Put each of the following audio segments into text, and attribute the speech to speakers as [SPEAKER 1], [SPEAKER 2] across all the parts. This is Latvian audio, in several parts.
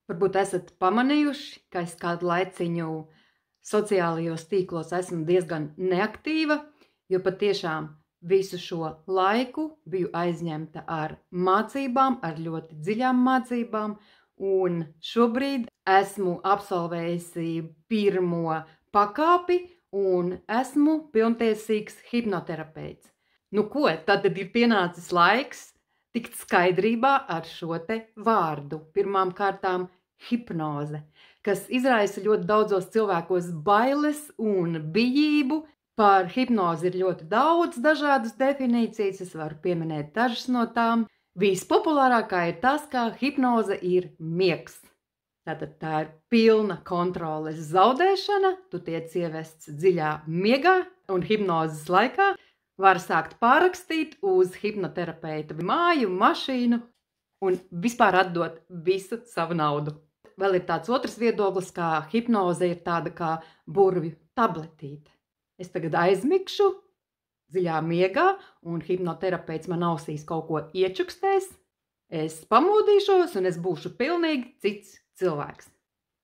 [SPEAKER 1] Varbūt esat pamanījuši, ka es kādu laiciņu sociālajos tīklos esmu diezgan neaktīva, jo patiešām visu šo laiku biju aizņemta ar mācībām, ar ļoti dziļām mācībām, un šobrīd esmu absolvējusi pirmo pakāpi un esmu pilntiesīgs hipnoterapeits. Nu ko, tad ir pienācis laiks tikt skaidrībā ar šo te vārdu. Pirmām kārtām hipnoze, kas izraisa ļoti daudzos cilvēkos bailes un bijību. Par hipnozi ir ļoti daudz dažādas definīcijas, es varu pieminēt dažas no tām. Vispopulārākā ir tas, ka hipnoze ir miegs. Tātad tā ir pilna kontroles zaudēšana, tu tiec ievests dziļā miegā un hipnozes laikā var sākt pārrakstīt uz hipnoterapeita māju, mašīnu un vispār atdot visu savu naudu. Vēl ir tāds otrs viedoklis, ka hipnoze ir tāda kā burvju tabletīte. Es tagad aizmigšu dziļā miegā un hipnoterapeits man ausīs kaut ko iečukstēs. Es pamodīšos un es būšu pilnīgi cits cilvēks.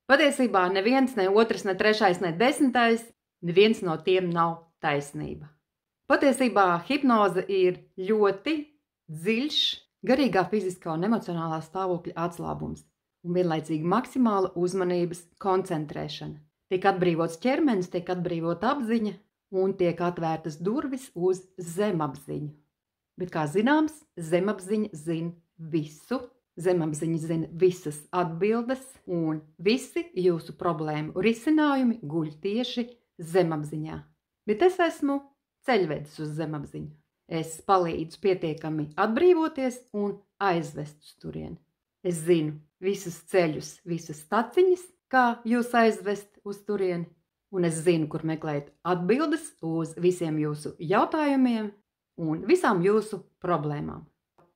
[SPEAKER 1] Patiesībā neviens, ne otrs, ne trešais, ne desmitais, neviens no tiem nav taisnība. Patiesībā hipnoze ir ļoti dziļš, garīgā, fiziskā un emocionālā stāvokļa atslābums un vienlaicīgi maksimāla uzmanības koncentrēšana. Tiek atbrīvots ķermenis, tiek atbrīvota apziņa un tiek atvērtas durvis uz zemapziņu. Bet, kā zināms, zemapziņa zina visu, zemapziņa zina visas atbildes un visi jūsu problēmu risinājumi guļ tieši zemapziņā. Bet es esmu ceļvedis uz zemapziņu. Es palīdzu pietiekami atbrīvoties un aizvest uz turieni. Es zinu visus ceļus, visas taciņas, kā jūs aizvest uz turieni, un es zinu, kur meklēt atbildes uz visiem jūsu jautājumiem un visām jūsu problēmām.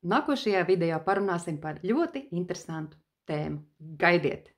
[SPEAKER 1] Nākošajā video parunāsim par ļoti interesantu tēmu. Gaidiet!